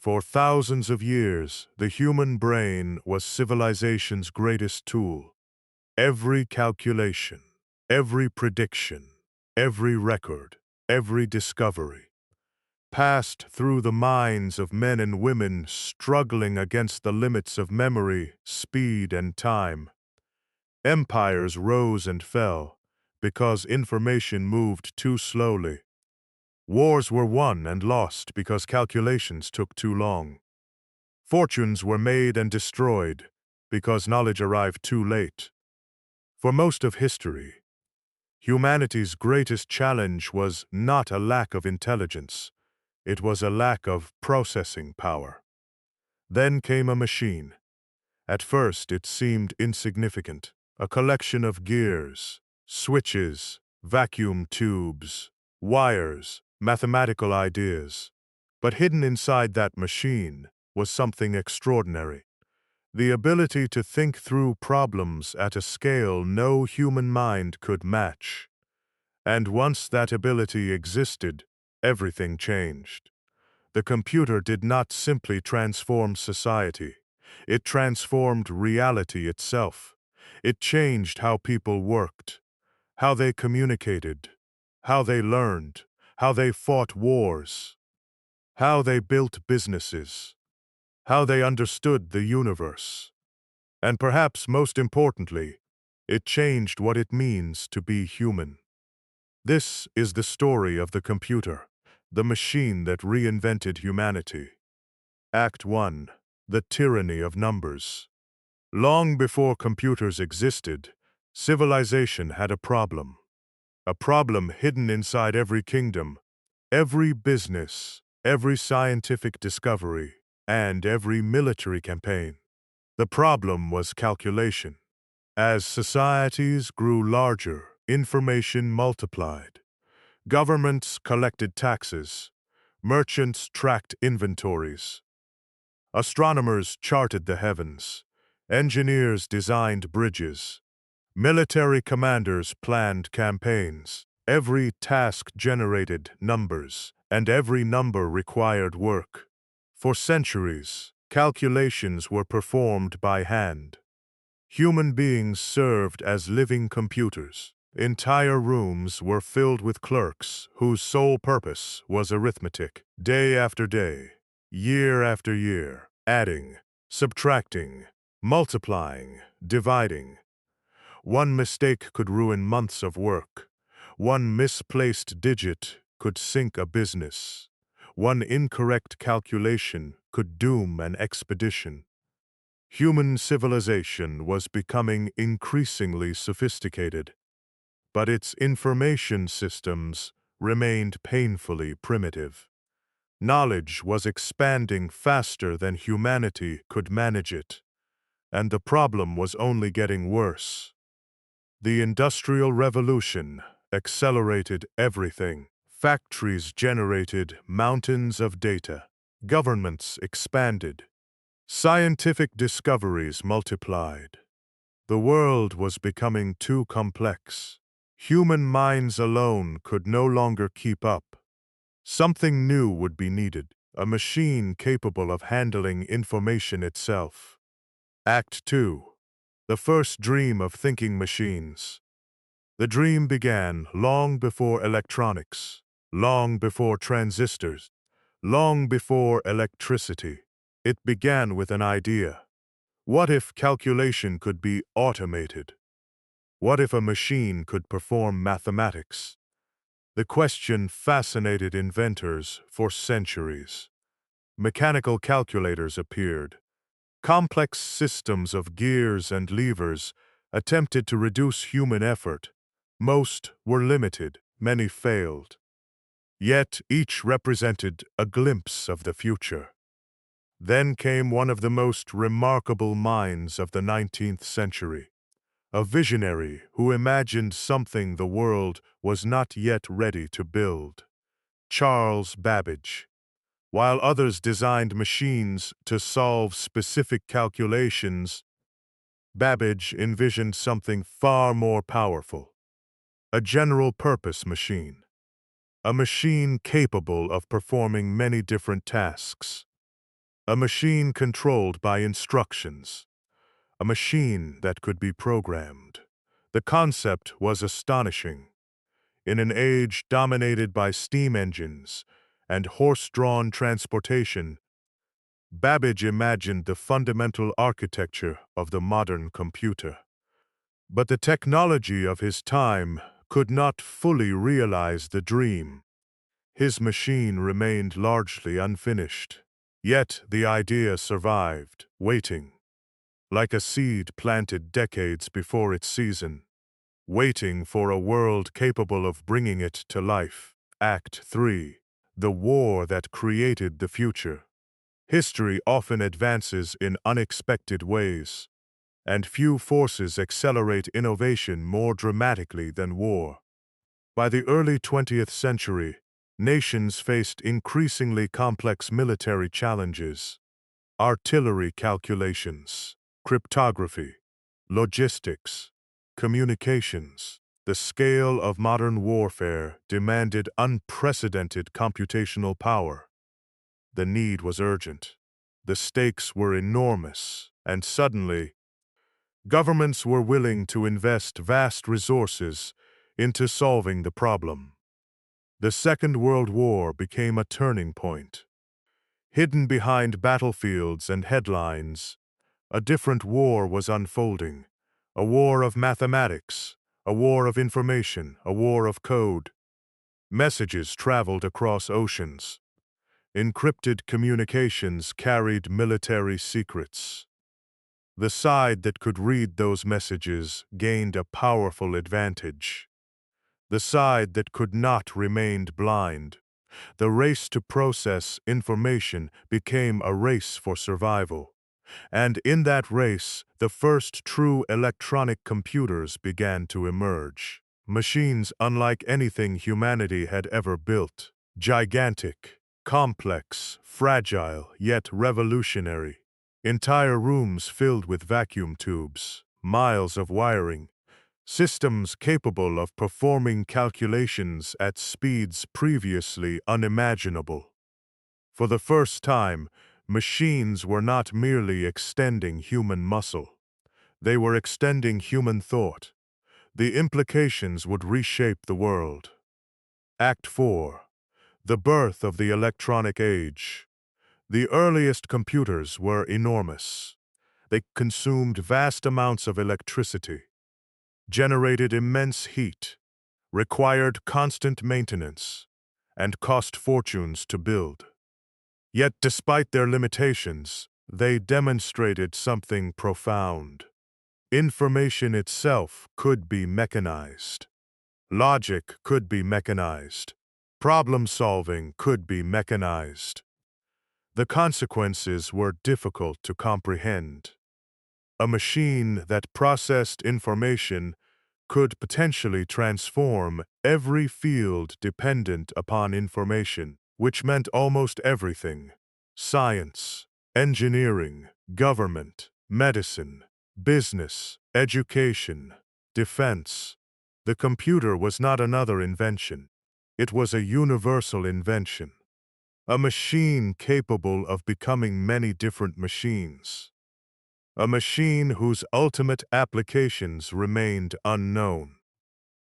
For thousands of years, the human brain was civilization's greatest tool. Every calculation, every prediction, every record, every discovery passed through the minds of men and women struggling against the limits of memory, speed, and time. Empires rose and fell because information moved too slowly. Wars were won and lost because calculations took too long. Fortunes were made and destroyed because knowledge arrived too late. For most of history, humanity's greatest challenge was not a lack of intelligence, it was a lack of processing power. Then came a machine. At first it seemed insignificant, a collection of gears, switches, vacuum tubes, wires, mathematical ideas. But hidden inside that machine was something extraordinary. The ability to think through problems at a scale no human mind could match. And once that ability existed, everything changed. The computer did not simply transform society. It transformed reality itself. It changed how people worked, how they communicated, how they learned, how they fought wars, how they built businesses, how they understood the universe. And perhaps most importantly, it changed what it means to be human. This is the story of the computer, the machine that reinvented humanity. Act 1. The Tyranny of Numbers. Long before computers existed, civilization had a problem. A problem hidden inside every kingdom, every business, every scientific discovery, and every military campaign. The problem was calculation. As societies grew larger, information multiplied. Governments collected taxes. Merchants tracked inventories. Astronomers charted the heavens. Engineers designed bridges. Military commanders planned campaigns. Every task generated numbers, and every number required work. For centuries, calculations were performed by hand. Human beings served as living computers. Entire rooms were filled with clerks whose sole purpose was arithmetic, day after day, year after year, adding, subtracting, multiplying, dividing. One mistake could ruin months of work. One misplaced digit could sink a business. One incorrect calculation could doom an expedition. Human civilization was becoming increasingly sophisticated, but its information systems remained painfully primitive. Knowledge was expanding faster than humanity could manage it, and the problem was only getting worse. The Industrial Revolution accelerated everything. Factories generated mountains of data. Governments expanded. Scientific discoveries multiplied. The world was becoming too complex. Human minds alone could no longer keep up. Something new would be needed, a machine capable of handling information itself. Act 2. The first dream of thinking machines. The dream began long before electronics, long before transistors, long before electricity. It began with an idea. What if calculation could be automated? What if a machine could perform mathematics? The question fascinated inventors for centuries. Mechanical calculators appeared. Complex systems of gears and levers attempted to reduce human effort. Most were limited, many failed. Yet each represented a glimpse of the future. Then came one of the most remarkable minds of the 19th century. A visionary who imagined something the world was not yet ready to build. Charles Babbage. While others designed machines to solve specific calculations, Babbage envisioned something far more powerful. A general-purpose machine. A machine capable of performing many different tasks. A machine controlled by instructions. A machine that could be programmed. The concept was astonishing. In an age dominated by steam engines and horse-drawn transportation, Babbage imagined the fundamental architecture of the modern computer. But the technology of his time could not fully realize the dream. His machine remained largely unfinished. Yet the idea survived, waiting, like a seed planted decades before its season, waiting for a world capable of bringing it to life. Act 3. The War That Created the Future. History often advances in unexpected ways, and few forces accelerate innovation more dramatically than war. By the early 20th century, nations faced increasingly complex military challenges. Artillery calculations, cryptography, logistics, communications. The scale of modern warfare demanded unprecedented computational power. The need was urgent. The stakes were enormous, and suddenly, governments were willing to invest vast resources into solving the problem. The Second World War became a turning point. Hidden behind battlefields and headlines, a different war was unfolding. A war of mathematics, a war of information, a war of code. Messages traveled across oceans. Encrypted communications carried military secrets. The side that could read those messages gained a powerful advantage. The side that could not remained blind. The race to process information became a race for survival. And in that race, the first true electronic computers began to emerge. Machines unlike anything humanity had ever built. Gigantic, complex, fragile, yet revolutionary. Entire rooms filled with vacuum tubes, miles of wiring, systems capable of performing calculations at speeds previously unimaginable. For the first time, machines were not merely extending human muscle. They were extending human thought. The implications would reshape the world. Act 4. The Birth of the Electronic Age. The earliest computers were enormous. They consumed vast amounts of electricity, generated immense heat, required constant maintenance, and cost fortunes to build. Yet despite their limitations, they demonstrated something profound. Information itself could be mechanized. Logic could be mechanized. Problem-solving could be mechanized. The consequences were difficult to comprehend. A machine that processed information could potentially transform every field dependent upon information, which meant almost everything: science, engineering, government, medicine, business, education, defense. The computer was not another invention. It was a universal invention. A machine capable of becoming many different machines. A machine whose ultimate applications remained unknown.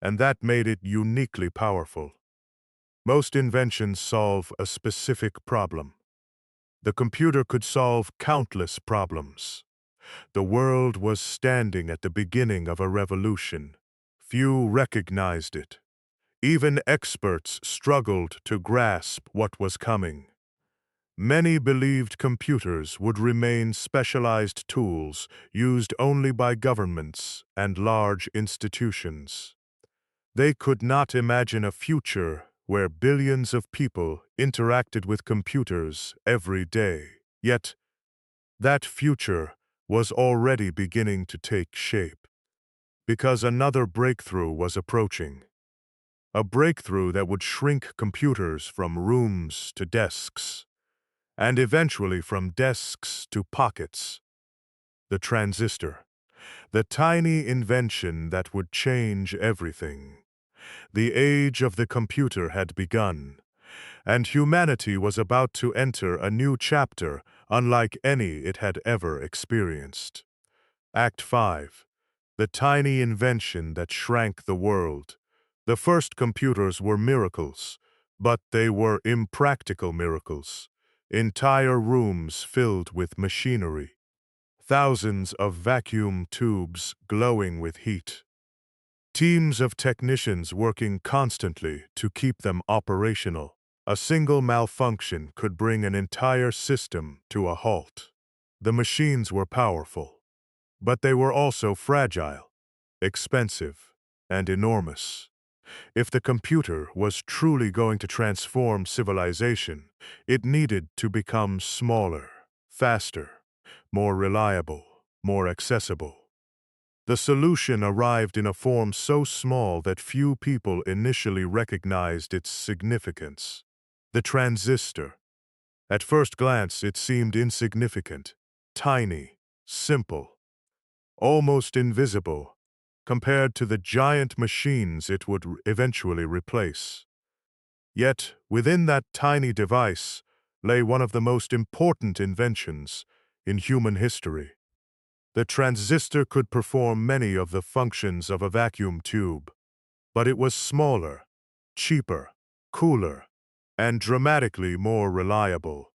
And that made it uniquely powerful. Most inventions solve a specific problem. The computer could solve countless problems. The world was standing at the beginning of a revolution. Few recognized it. Even experts struggled to grasp what was coming. Many believed computers would remain specialized tools used only by governments and large institutions. They could not imagine a future where billions of people interacted with computers every day. Yet, that future was already beginning to take shape, because another breakthrough was approaching. A breakthrough that would shrink computers from rooms to desks, and eventually from desks to pockets. The transistor, the tiny invention that would change everything. The age of the computer had begun, and humanity was about to enter a new chapter unlike any it had ever experienced. Act 5. The tiny invention that shrank the world. The first computers were miracles, but they were impractical miracles. Entire rooms filled with machinery. Thousands of vacuum tubes glowing with heat. Teams of technicians working constantly to keep them operational. A single malfunction could bring an entire system to a halt. The machines were powerful, but they were also fragile, expensive, and enormous. If the computer was truly going to transform civilization, it needed to become smaller, faster, more reliable, more accessible. The solution arrived in a form so small that few people initially recognized its significance. The transistor. At first glance, it seemed insignificant, tiny, simple, almost invisible, compared to the giant machines it would eventually replace. Yet, within that tiny device lay one of the most important inventions in human history. The transistor could perform many of the functions of a vacuum tube, but it was smaller, cheaper, cooler, and dramatically more reliable.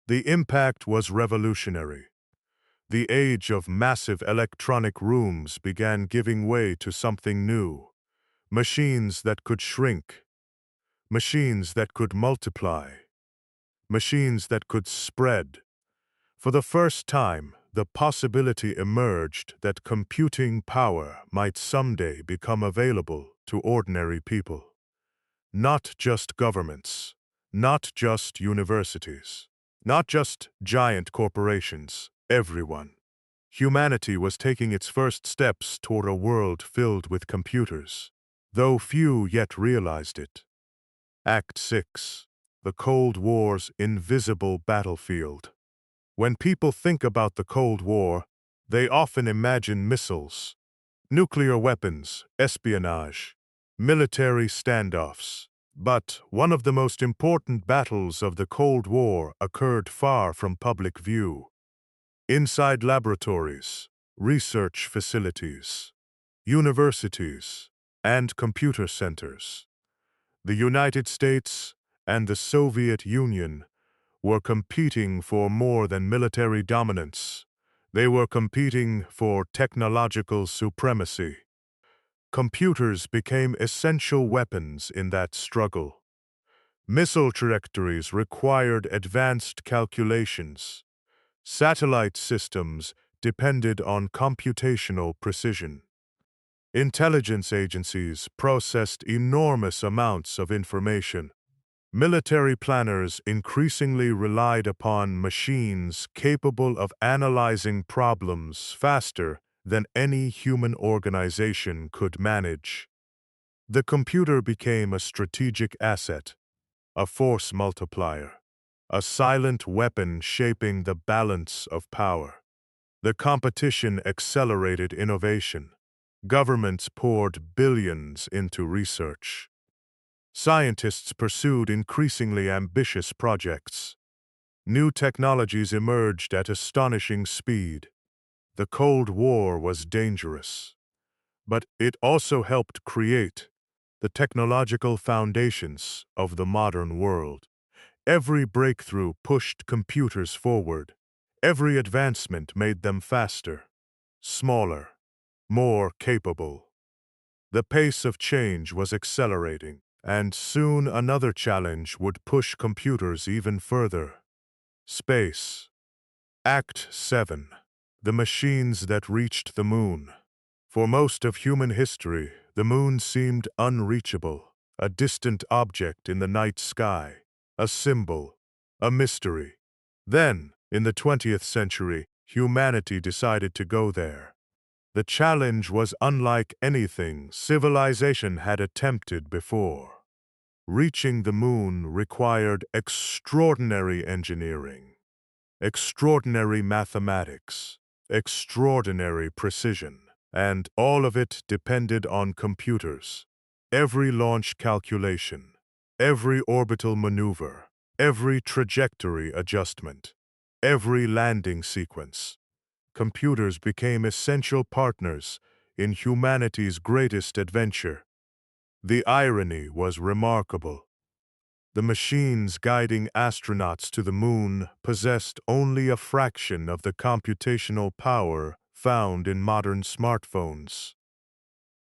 The impact was revolutionary. The age of massive electronic rooms began giving way to something new. Machines that could shrink, machines that could multiply, machines that could spread. For the first time, the possibility emerged that computing power might someday become available to ordinary people. Not just governments, not just universities, not just giant corporations, everyone. Humanity was taking its first steps toward a world filled with computers, though few yet realized it. Act 6. The Cold War's invisible battlefield. When people think about the Cold War, they often imagine missiles, nuclear weapons, espionage, military standoffs. But one of the most important battles of the Cold War occurred far from public view. Inside laboratories, research facilities, universities, and computer centers. The United States and the Soviet Union were competing for more than military dominance. They were competing for technological supremacy. Computers became essential weapons in that struggle. Missile trajectories required advanced calculations. Satellite systems depended on computational precision. Intelligence agencies processed enormous amounts of information. Military planners increasingly relied upon machines capable of analyzing problems faster than any human organization could manage. The computer became a strategic asset, a force multiplier, a silent weapon shaping the balance of power. The competition accelerated innovation. Governments poured billions into research. Scientists pursued increasingly ambitious projects. New technologies emerged at astonishing speed. The Cold War was dangerous, but it also helped create the technological foundations of the modern world. Every breakthrough pushed computers forward. Every advancement made them faster, smaller, more capable. The pace of change was accelerating, and soon another challenge would push computers even further. Space. Act 7. The machines that reached the moon. For most of human history, the moon seemed unreachable, a distant object in the night sky, a symbol, a mystery. Then, in the 20th century, humanity decided to go there. The challenge was unlike anything civilization had attempted before. Reaching the moon required extraordinary engineering, extraordinary mathematics, extraordinary precision, and all of it depended on computers. Every launch calculation, every orbital maneuver, every trajectory adjustment. every landing sequence. Computers became essential partners in humanity's greatest adventure. The irony was remarkable. The machines guiding astronauts to the moon possessed only a fraction of the computational power found in modern smartphones.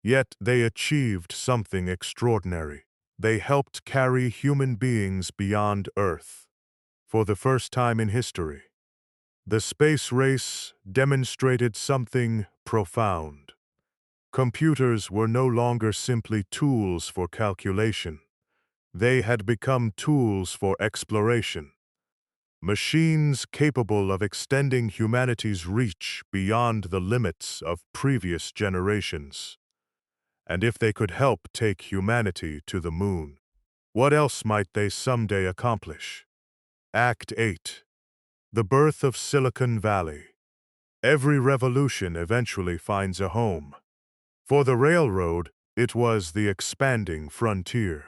Yet they achieved something extraordinary. They helped carry human beings beyond Earth. For the first time in history, the space race demonstrated something profound. Computers were no longer simply tools for calculation. They had become tools for exploration. Machines capable of extending humanity's reach beyond the limits of previous generations. And if they could help take humanity to the moon, what else might they someday accomplish? Act 8. The birth of Silicon Valley. Every revolution eventually finds a home. For the railroad, it was the expanding frontier.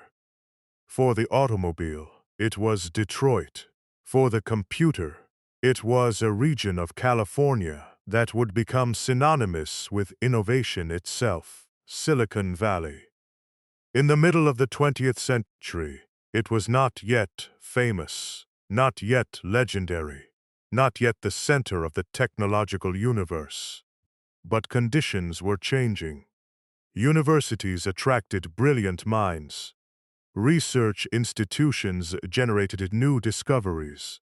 For the automobile, it was Detroit. For the computer, it was a region of California that would become synonymous with innovation itself, Silicon Valley. In the middle of the 20th century, it was not yet famous, not yet legendary, not yet the center of the technological universe. But conditions were changing. Universities attracted brilliant minds. Research institutions generated new discoveries.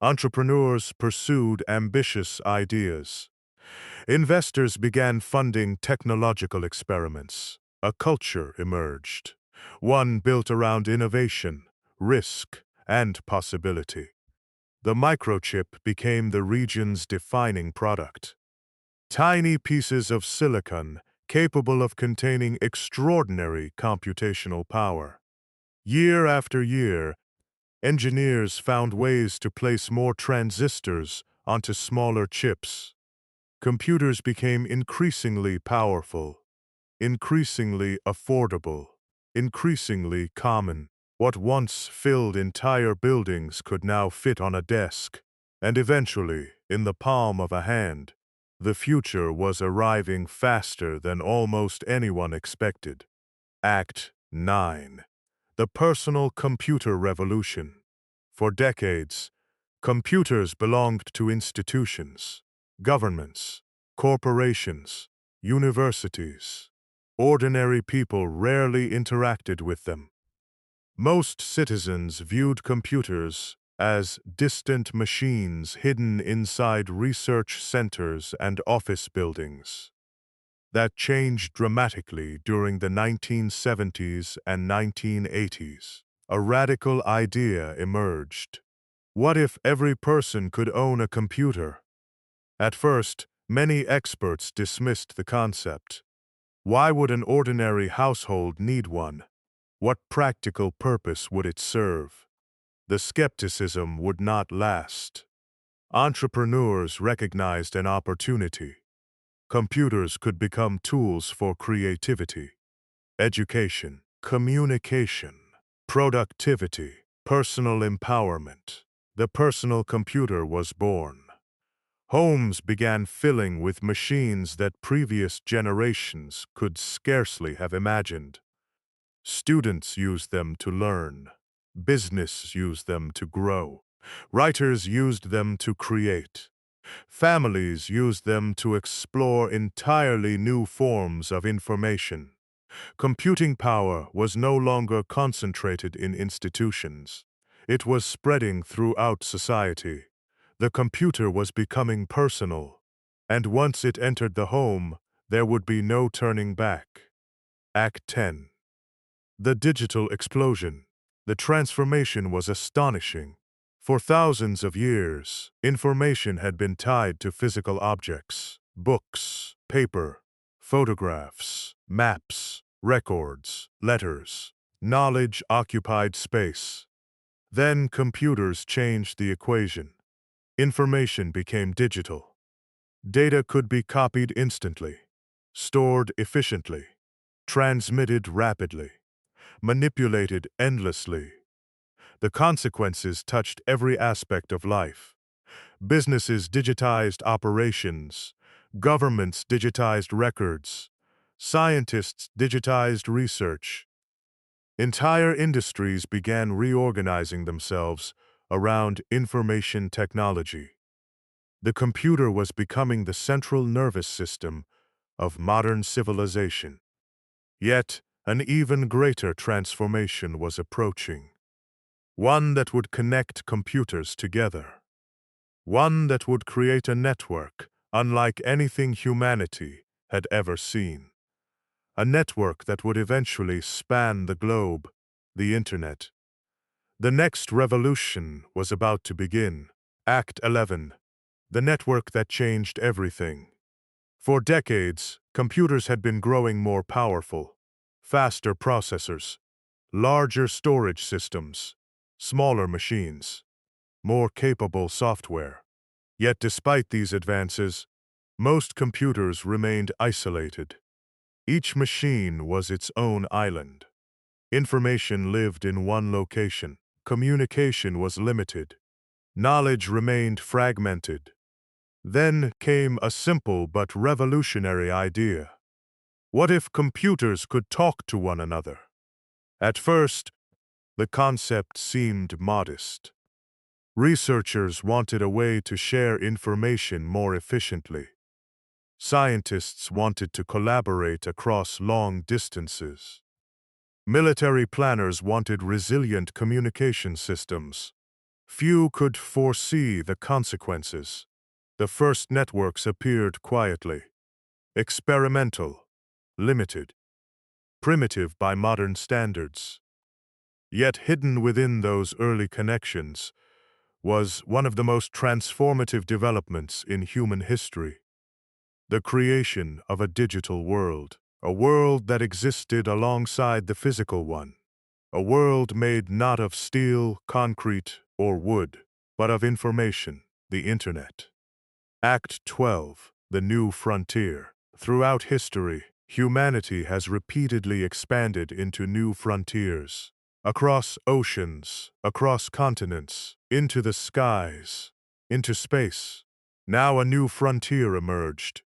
Entrepreneurs pursued ambitious ideas. Investors began funding technological experiments. A culture emerged, one built around innovation, risk, and possibility. The microchip became the region's defining product. Tiny pieces of silicon capable of containing extraordinary computational power. Year after year, engineers found ways to place more transistors onto smaller chips. Computers became increasingly powerful, increasingly affordable, increasingly common. What once filled entire buildings could now fit on a desk, and eventually, in the palm of a hand. The future was arriving faster than almost anyone expected. Act 9. The personal computer revolution. For decades, computers belonged to institutions, governments, corporations, universities. Ordinary people rarely interacted with them. Most citizens viewed computers as distant machines hidden inside research centers and office buildings. That changed dramatically during the 1970s and 1980s. A radical idea emerged. What if every person could own a computer? At first, many experts dismissed the concept. Why would an ordinary household need one? What practical purpose would it serve? The skepticism would not last. Entrepreneurs recognized an opportunity. Computers could become tools for creativity, education, communication, productivity, personal empowerment. The personal computer was born. Homes began filling with machines that previous generations could scarcely have imagined. Students used them to learn. Business used them to grow. Writers used them to create. Families used them to explore entirely new forms of information. Computing power was no longer concentrated in institutions. It was spreading throughout society. The computer was becoming personal, and once it entered the home, there would be no turning back. Act 10. The digital explosion. The transformation was astonishing. For thousands of years, information had been tied to physical objects, books, paper, photographs, maps, records, letters. Knowledge occupied space. Then computers changed the equation. Information became digital. Data could be copied instantly, stored efficiently, transmitted rapidly, manipulated endlessly. The consequences touched every aspect of life. Businesses digitized operations. Governments digitized records. Scientists digitized research. Entire industries began reorganizing themselves around information technology. The computer was becoming the central nervous system of modern civilization. Yet, an even greater transformation was approaching. One that would connect computers together. One that would create a network unlike anything humanity had ever seen. A network that would eventually span the globe, the Internet. The next revolution was about to begin. Act 11. The network that changed everything. For decades, computers had been growing more powerful. Faster processors, larger storage systems, smaller machines, more capable software. Yet despite these advances, most computers remained isolated. Each machine was its own island. Information lived in one location. Communication was limited. Knowledge remained fragmented. Then came a simple but revolutionary idea. What if computers could talk to one another? At first, the concept seemed modest. Researchers wanted a way to share information more efficiently. Scientists wanted to collaborate across long distances. Military planners wanted resilient communication systems. Few could foresee the consequences. The first networks appeared quietly, experimental, limited, primitive by modern standards. Yet hidden within those early connections was one of the most transformative developments in human history. The creation of a digital world, a world that existed alongside the physical one, a world made not of steel, concrete, or wood, but of information, the Internet. Act 12, The New Frontier. Throughout history, humanity has repeatedly expanded into new frontiers. Across oceans, across continents, into the skies, into space. Now a new frontier emerged.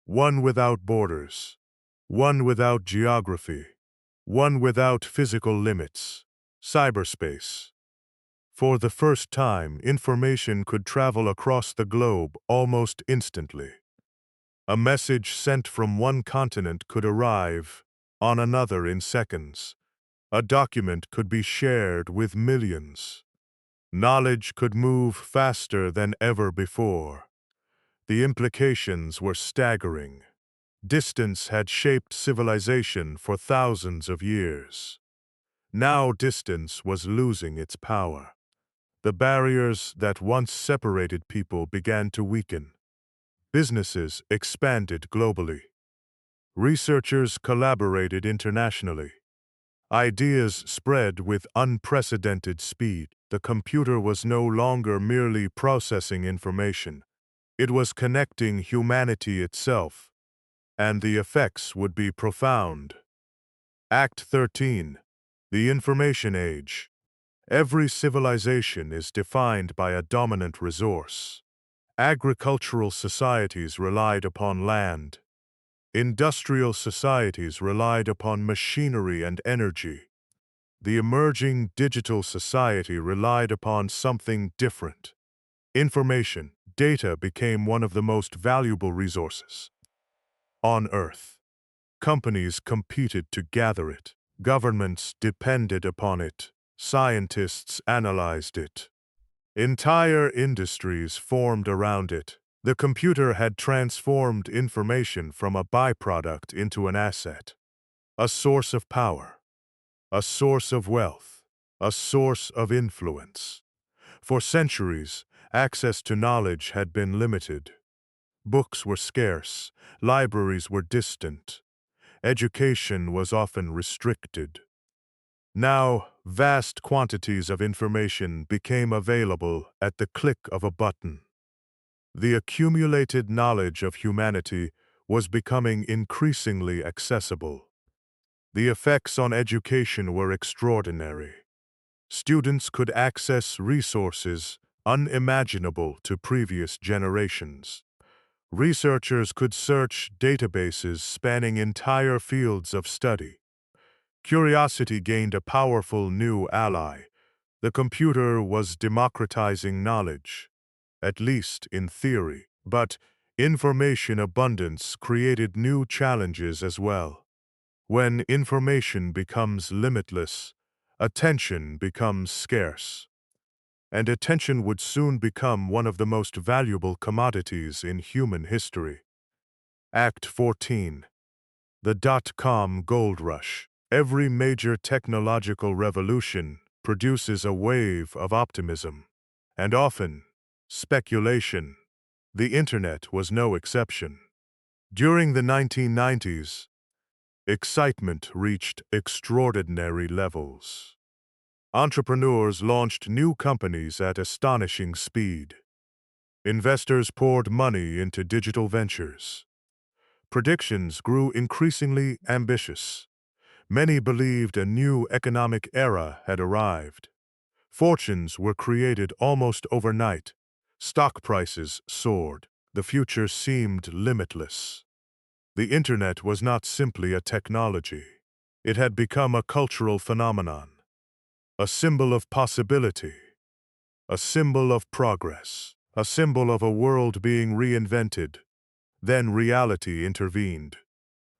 One without borders. One without geography. One without physical limits. Cyberspace. For the first time, information could travel across the globe almost instantly. A message sent from one continent could arrive on another in seconds. A document could be shared with millions. Knowledge could move faster than ever before. The implications were staggering. Distance had shaped civilization for thousands of years. Now distance was losing its power. The barriers that once separated people began to weaken. Businesses expanded globally. Researchers collaborated internationally. Ideas spread with unprecedented speed. The computer was no longer merely processing information. It was connecting humanity itself, and the effects would be profound. Act 13. The Information Age. Every civilization is defined by a dominant resource. Agricultural societies relied upon land. Industrial societies relied upon machinery and energy. The emerging digital society relied upon something different. Information, data became one of the most valuable resources on Earth. Companies competed to gather it. Governments depended upon it. Scientists analyzed it. Entire industries formed around it. The computer had transformed information from a byproduct into an asset, a source of power, a source of wealth, a source of influence. For centuries, access to knowledge had been limited. Books were scarce, libraries were distant, education was often restricted. Now, vast quantities of information became available at the click of a button. The accumulated knowledge of humanity was becoming increasingly accessible. The effects on education were extraordinary. Students could access resources unimaginable to previous generations. Researchers could search databases spanning entire fields of study. Curiosity gained a powerful new ally. The computer was democratizing knowledge, at least in theory. But information abundance created new challenges as well. When information becomes limitless, attention becomes scarce. And attention would soon become one of the most valuable commodities in human history. Act 14. The dot-com gold rush. Every major technological revolution produces a wave of optimism, and often speculation. The internet was no exception. During the 1990s, excitement reached extraordinary levels. Entrepreneurs launched new companies at astonishing speed. Investors poured money into digital ventures. Predictions grew increasingly ambitious. Many believed a new economic era had arrived. Fortunes were created almost overnight. Stock prices soared. The future seemed limitless. The internet was not simply a technology. It had become a cultural phenomenon, a symbol of possibility, a symbol of progress, a symbol of a world being reinvented. Then reality intervened.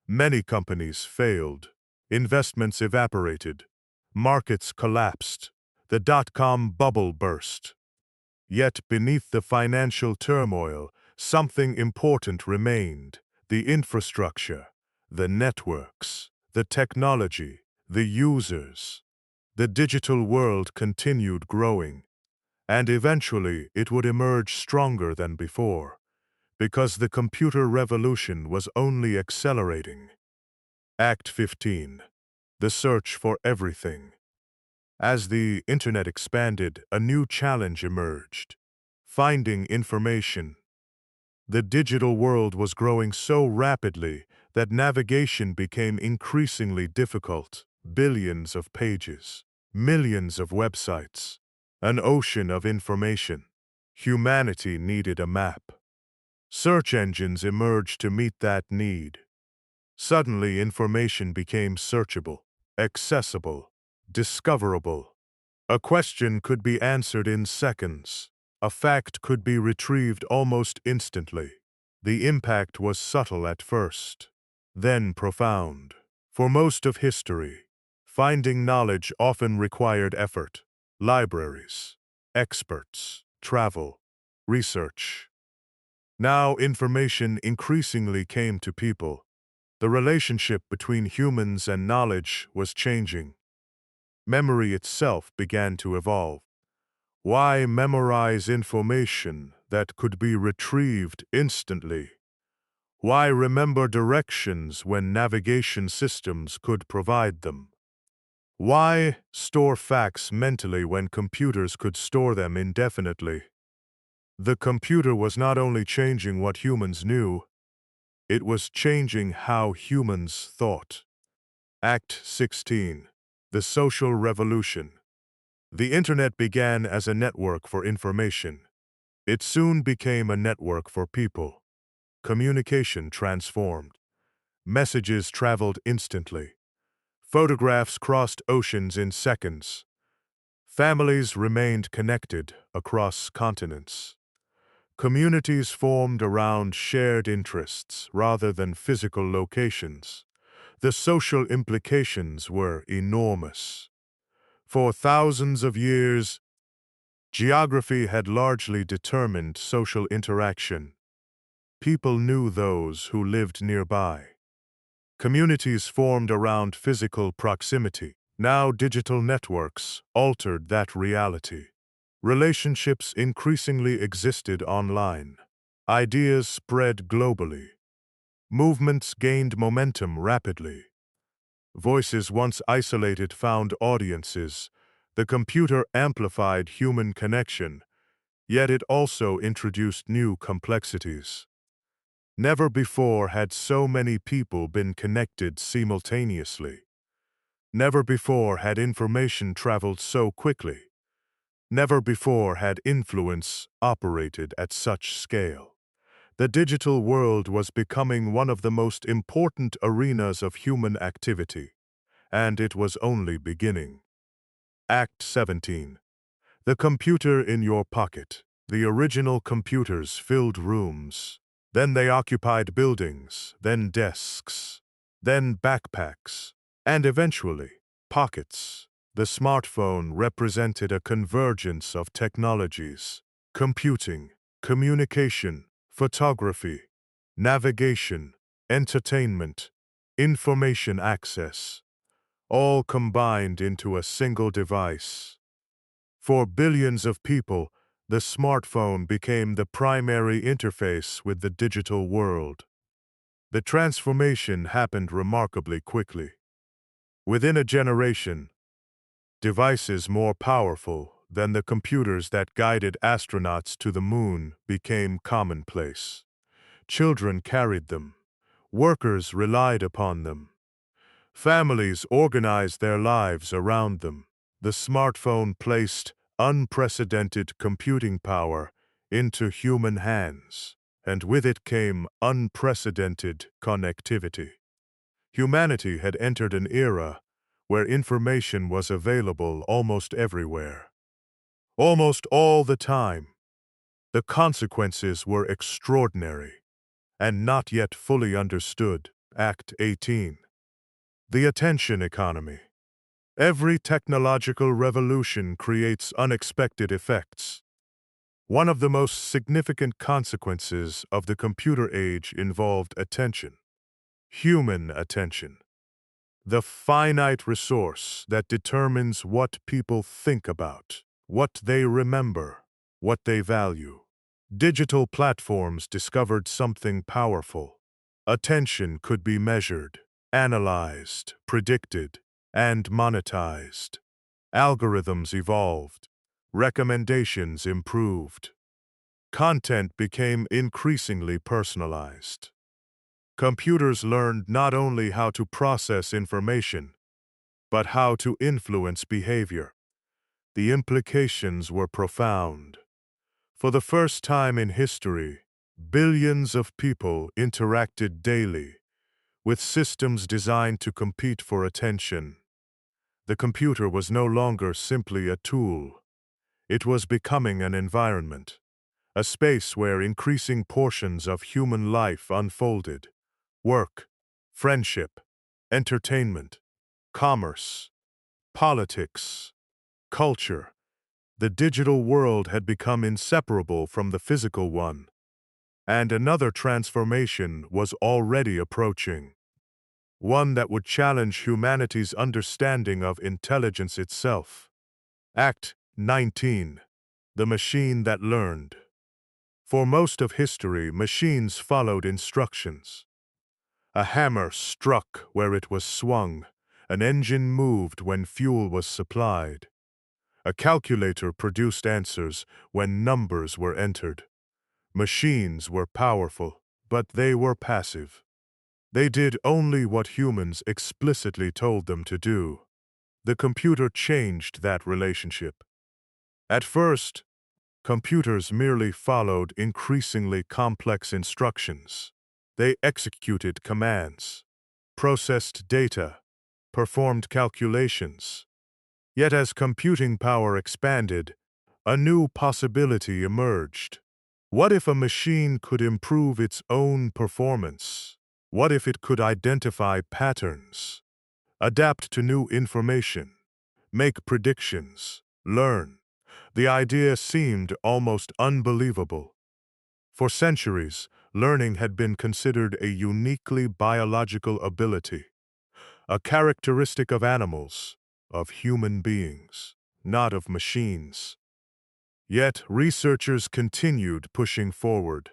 Many companies failed. Investments evaporated. Markets collapsed. The dot-com bubble burst. Yet beneath the financial turmoil, something important remained: the infrastructure, the networks, the technology, the users. The digital world continued growing, and eventually it would emerge stronger than before, because the computer revolution was only accelerating. Act 15. The search for everything. As the internet expanded, a new challenge emerged: finding information. The digital world was growing so rapidly that navigation became increasingly difficult. Billions of pages, millions of websites, an ocean of information. Humanity needed a map. Search engines emerged to meet that need. Suddenly, information became searchable, accessible, discoverable. A question could be answered in seconds. A fact could be retrieved almost instantly. The impact was subtle at first, then profound. For most of history, finding knowledge often required effort. Libraries, experts, travel, research. Now information increasingly came to people. The relationship between humans and knowledge was changing. Memory itself began to evolve. Why memorize information that could be retrieved instantly? Why remember directions when navigation systems could provide them? Why store facts mentally when computers could store them indefinitely? The computer was not only changing what humans knew, it was changing how humans thought. Act 16. The Social Revolution. The internet began as a network for information. It soon became a network for people. Communication transformed. Messages traveled instantly. Photographs crossed oceans in seconds. Families remained connected across continents. Communities formed around shared interests rather than physical locations. The social implications were enormous. For thousands of years, geography had largely determined social interaction. People knew those who lived nearby. Communities formed around physical proximity. Now digital networks altered that reality. Relationships increasingly existed online. Ideas spread globally. Movements gained momentum rapidly. Voices once isolated found audiences. The computer amplified human connection, yet it also introduced new complexities. Never before had so many people been connected simultaneously. Never before had information traveled so quickly. Never before had influence operated at such scale. The digital world was becoming one of the most important arenas of human activity, and it was only beginning. Act 17. The computer in your pocket. The original computers filled rooms. Then they occupied buildings, then desks, then backpacks, and eventually, pockets. The smartphone represented a convergence of technologies: computing, communication, photography, navigation, entertainment, information access, all combined into a single device. For billions of people, the smartphone became the primary interface with the digital world. The transformation happened remarkably quickly. Within a generation, devices more powerful than the computers that guided astronauts to the moon became commonplace. Children carried them. Workers relied upon them. Families organized their lives around them. The smartphone placed unprecedented computing power into human hands, and with it came unprecedented connectivity. Humanity had entered an era where information was available almost everywhere. Almost all the time. The consequences were extraordinary and not yet fully understood. Act 18. The attention economy. Every technological revolution creates unexpected effects. One of the most significant consequences of the computer age involved attention. Human attention. The finite resource that determines what people think about, what they remember, what they value. Digital platforms discovered something powerful. Attention could be measured, analyzed, predicted, and monetized. Algorithms evolved. Recommendations improved. Content became increasingly personalized. Computers learned not only how to process information, but how to influence behavior. The implications were profound. For the first time in history, billions of people interacted daily with systems designed to compete for attention. The computer was no longer simply a tool. It was becoming an environment, a space where increasing portions of human life unfolded: work, friendship, entertainment, commerce, politics, culture. The digital world had become inseparable from the physical one, and another transformation was already approaching, one that would challenge humanity's understanding of intelligence itself. Act 19. The machine that learned. For most of history, machines followed instructions. A hammer struck where it was swung. An engine moved when fuel was supplied. A calculator produced answers when numbers were entered. Machines were powerful, but they were passive. They did only what humans explicitly told them to do. The computer changed that relationship. At first, computers merely followed increasingly complex instructions. They executed commands, processed data, performed calculations. Yet as computing power expanded, a new possibility emerged. What if a machine could improve its own performance? What if it could identify patterns, adapt to new information, make predictions, learn? The idea seemed almost unbelievable. For centuries, learning had been considered a uniquely biological ability, a characteristic of animals, of human beings, not of machines. Yet researchers continued pushing forward.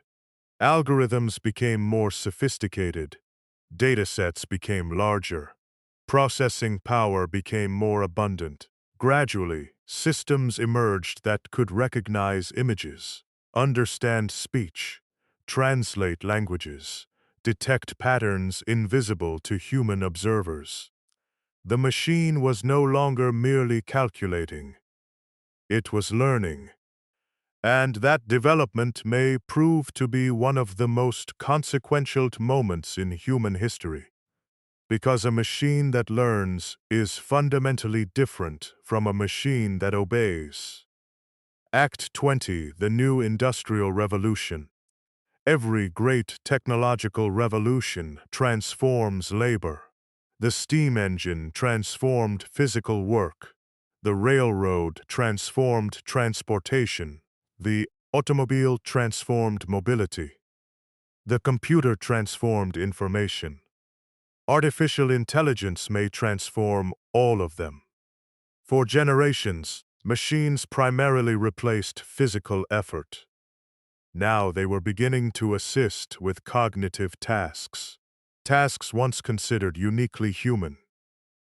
Algorithms became more sophisticated, datasets became larger, processing power became more abundant. Gradually, systems emerged that could recognize images, understand speech, translate languages, detect patterns invisible to human observers. The machine was no longer merely calculating. it was learning. And that development may prove to be one of the most consequential moments in human history. Because a machine that learns is fundamentally different from a machine that obeys. Act 20, the new industrial revolution. Every great technological revolution transforms labor. The steam engine transformed physical work. The railroad transformed transportation. The automobile transformed mobility. The computer transformed information. Artificial intelligence may transform all of them. For generations, machines primarily replaced physical effort. Now they were beginning to assist with cognitive tasks. Tasks once considered uniquely human.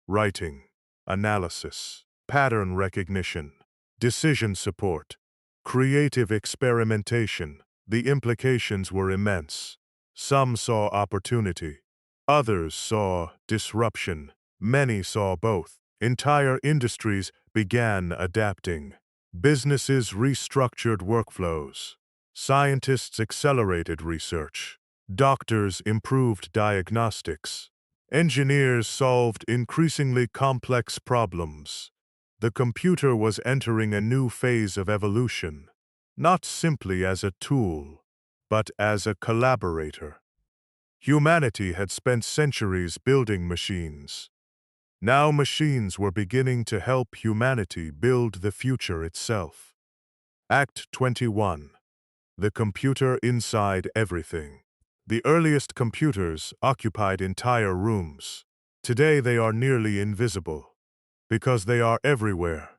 Writing, analysis, pattern recognition, decision support, creative experimentation. The implications were immense. Some saw opportunity. Others saw disruption. Many saw both. Entire industries began adapting. Businesses restructured workflows. Scientists accelerated research. Doctors improved diagnostics. Engineers solved increasingly complex problems. The computer was entering a new phase of evolution, not simply as a tool, but as a collaborator. Humanity had spent centuries building machines. Now machines were beginning to help humanity build the future itself. Act 21. The computer inside everything. The earliest computers occupied entire rooms. Today they are nearly invisible, because they are everywhere.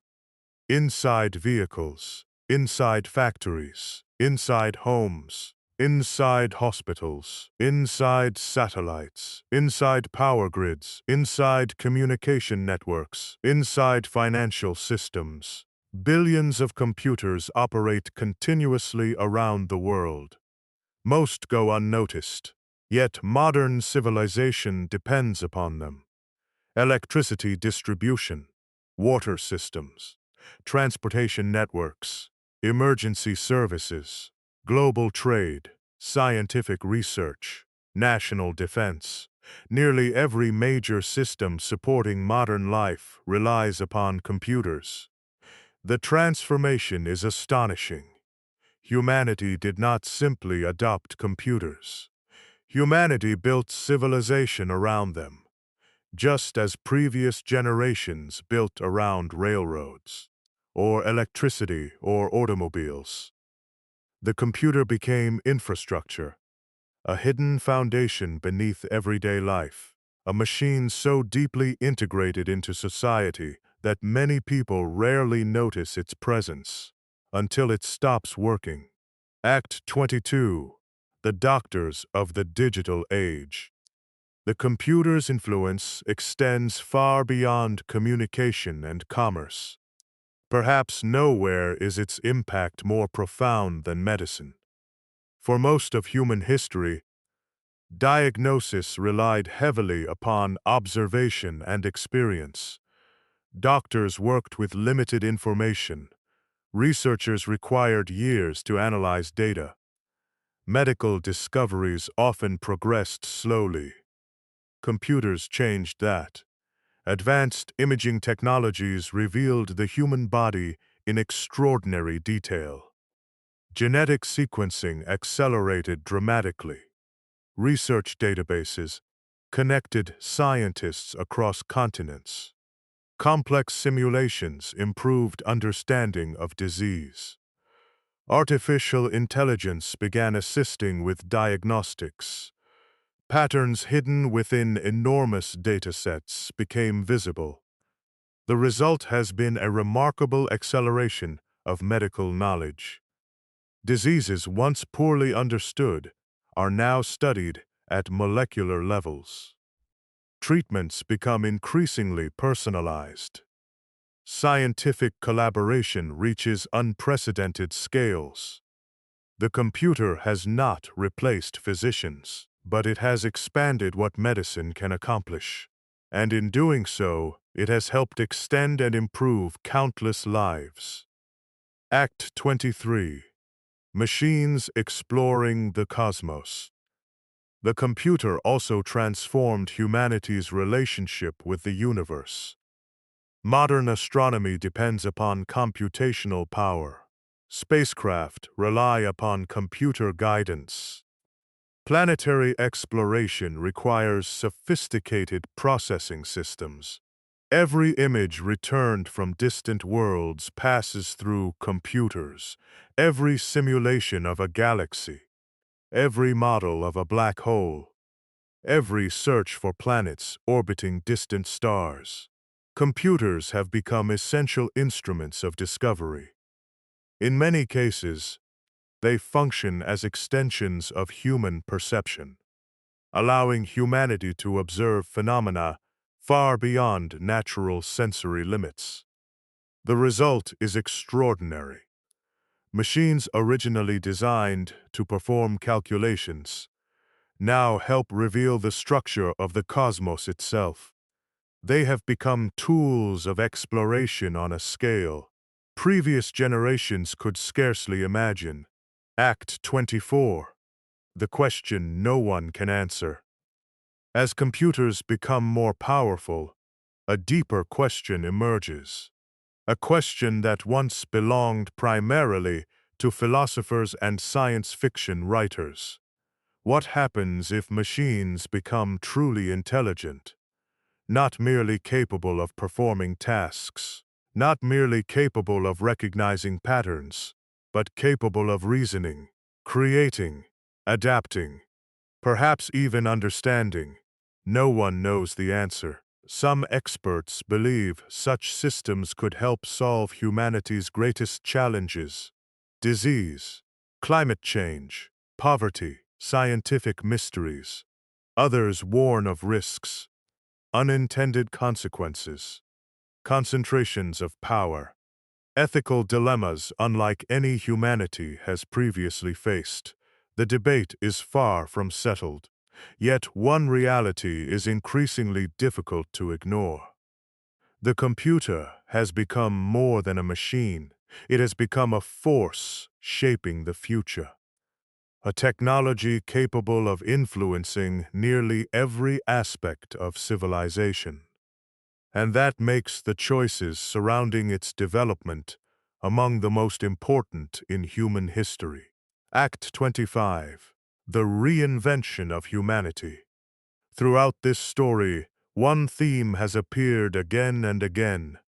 Inside vehicles, inside factories, inside homes, inside hospitals, inside satellites, inside power grids, inside communication networks, inside financial systems. Billions of computers operate continuously around the world. Most go unnoticed, yet modern civilization depends upon them. Electricity distribution, water systems, transportation networks, emergency services, global trade, scientific research, national defense. Nearly every major system supporting modern life relies upon computers. The transformation is astonishing. Humanity did not simply adopt computers. Humanity built civilization around them, just as previous generations built around railroads, or electricity or automobiles. The computer became infrastructure, a hidden foundation beneath everyday life, a machine so deeply integrated into society that many people rarely notice its presence until it stops working. Act 22. The Doctors of the Digital Age. The computer's influence extends far beyond communication and commerce. Perhaps nowhere is its impact more profound than medicine. For most of human history, diagnosis relied heavily upon observation and experience. Doctors worked with limited information. Researchers required years to analyze data. Medical discoveries often progressed slowly. Computers changed that. Advanced imaging technologies revealed the human body in extraordinary detail. Genetic sequencing accelerated dramatically. Research databases connected scientists across continents. Complex simulations improved understanding of disease. Artificial intelligence began assisting with diagnostics. Patterns hidden within enormous datasets became visible. The result has been a remarkable acceleration of medical knowledge. Diseases once poorly understood are now studied at molecular levels. Treatments become increasingly personalized. Scientific collaboration reaches unprecedented scales. The computer has not replaced physicians, but it has expanded what medicine can accomplish. And in doing so, it has helped extend and improve countless lives. Act 23. Machines exploring the cosmos. The computer also transformed humanity's relationship with the universe. Modern astronomy depends upon computational power. Spacecraft rely upon computer guidance. Planetary exploration requires sophisticated processing systems. Every image returned from distant worlds passes through computers. Every simulation of a galaxy, every model of a black hole, every search for planets orbiting distant stars. Computers have become essential instruments of discovery. In many cases, they function as extensions of human perception, allowing humanity to observe phenomena far beyond natural sensory limits. The result is extraordinary. Machines originally designed to perform calculations now help reveal the structure of the cosmos itself. They have become tools of exploration on a scale previous generations could scarcely imagine. Act 24. The question no one can answer. As computers become more powerful, a deeper question emerges. A question that once belonged primarily to philosophers and science fiction writers. What happens if machines become truly intelligent? Not merely capable of performing tasks, not merely capable of recognizing patterns, but capable of reasoning, creating, adapting, perhaps even understanding. No one knows the answer. Some experts believe such systems could help solve humanity's greatest challenges: disease, climate change, poverty, scientific mysteries. Others warn of risks, unintended consequences, concentrations of power, ethical dilemmas unlike any humanity has previously faced. The debate is far from settled, yet one reality is increasingly difficult to ignore. The computer has become more than a machine. It has become a force shaping the future. A technology capable of influencing nearly every aspect of civilization. And that makes the choices surrounding its development among the most important in human history. Act 25. The reinvention of humanity. Throughout this story, one theme has appeared again and again.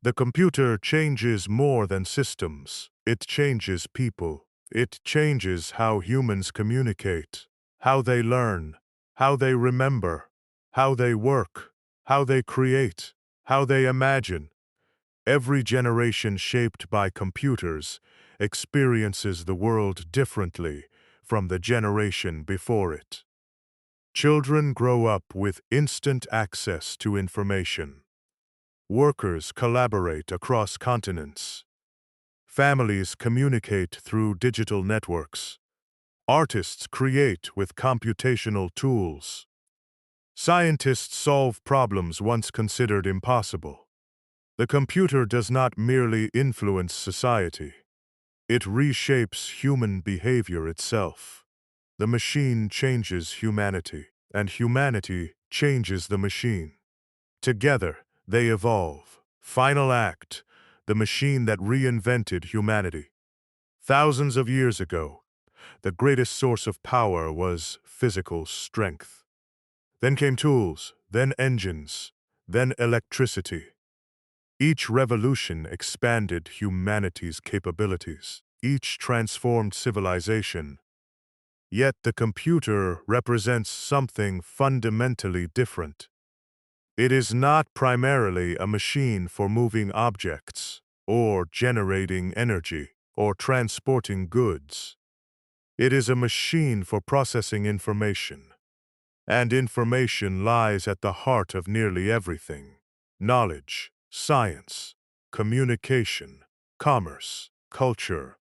The computer changes more than systems. It changes people. It changes how humans communicate, how they learn, how they remember, how they work, how they create, how they imagine. Every generation shaped by computers experiences the world differently from the generation before it. Children grow up with instant access to information. Workers collaborate across continents. Families communicate through digital networks. Artists create with computational tools. Scientists solve problems once considered impossible. The computer does not merely influence society. It reshapes human behavior itself. The machine changes humanity, and humanity changes the machine. Together, they evolve. Final act: the machine that reinvented humanity. Thousands of years ago, the greatest source of power was physical strength. Then came tools, then engines, then electricity. Each revolution expanded humanity's capabilities. Each transformed civilization. Yet the computer represents something fundamentally different. It is not primarily a machine for moving objects, or generating energy, or transporting goods. It is a machine for processing information. And information lies at the heart of nearly everything: knowledge, science, communication, commerce, culture,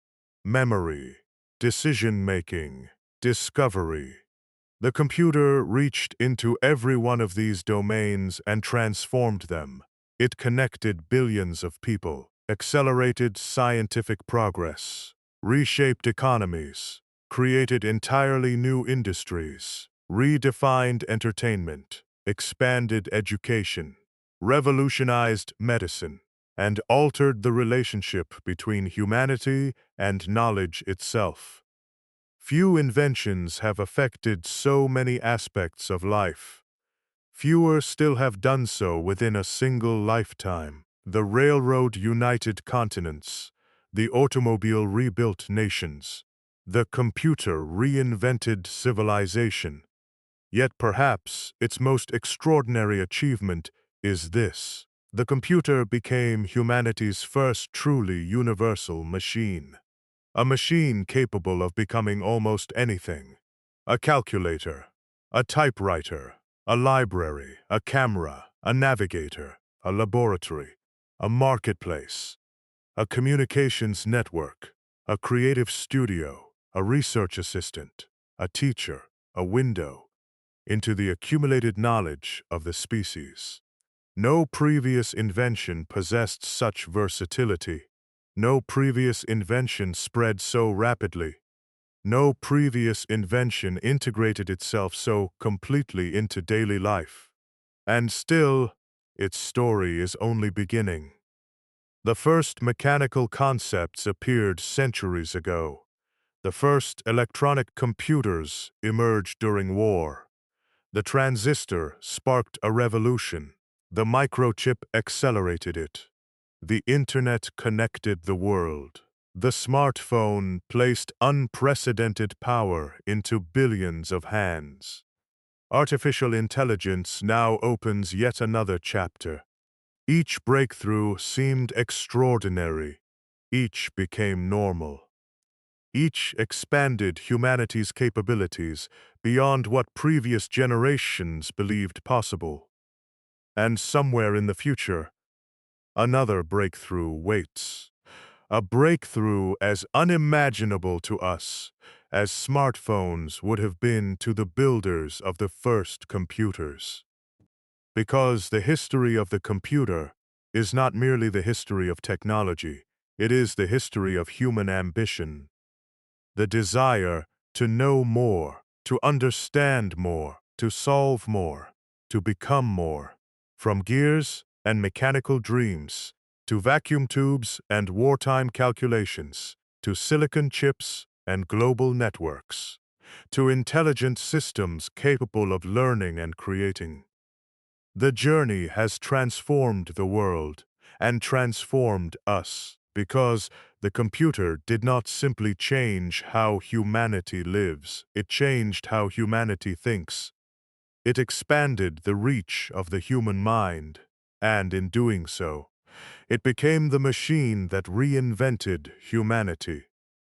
memory, decision-making, discovery. The computer reached into every one of these domains and transformed them. It connected billions of people, accelerated scientific progress, reshaped economies, created entirely new industries, redefined entertainment, expanded education, revolutionized medicine, and altered the relationship between humanity and knowledge itself. Few inventions have affected so many aspects of life. Fewer still have done so within a single lifetime. The railroad united continents, the automobile rebuilt nations, the computer reinvented civilization. Yet perhaps its most extraordinary achievement is this: the computer became humanity's first truly universal machine. A machine capable of becoming almost anything. A calculator, a typewriter, a library, a camera, a navigator, a laboratory, a marketplace, a communications network, a creative studio, a research assistant, a teacher, a window into the accumulated knowledge of the species. No previous invention possessed such versatility. No previous invention spread so rapidly. No previous invention integrated itself so completely into daily life. And still, its story is only beginning. The first mechanical concepts appeared centuries ago. The first electronic computers emerged during war. The transistor sparked a revolution. The microchip accelerated it. The internet connected the world. The smartphone placed unprecedented power into billions of hands. Artificial intelligence now opens yet another chapter. Each breakthrough seemed extraordinary. Each became normal. Each expanded humanity's capabilities beyond what previous generations believed possible. And somewhere in the future, another breakthrough waits. A breakthrough as unimaginable to us as smartphones would have been to the builders of the first computers. Because the history of the computer is not merely the history of technology, it is the history of human ambition. The desire to know more, to understand more, to solve more, to become more. From gears and mechanical dreams, to vacuum tubes and wartime calculations, to silicon chips and global networks, to intelligent systems capable of learning and creating. The journey has transformed the world and transformed us because the computer did not simply change how humanity lives, it changed how humanity thinks. It expanded the reach of the human mind, and in doing so, it became the machine that reinvented humanity.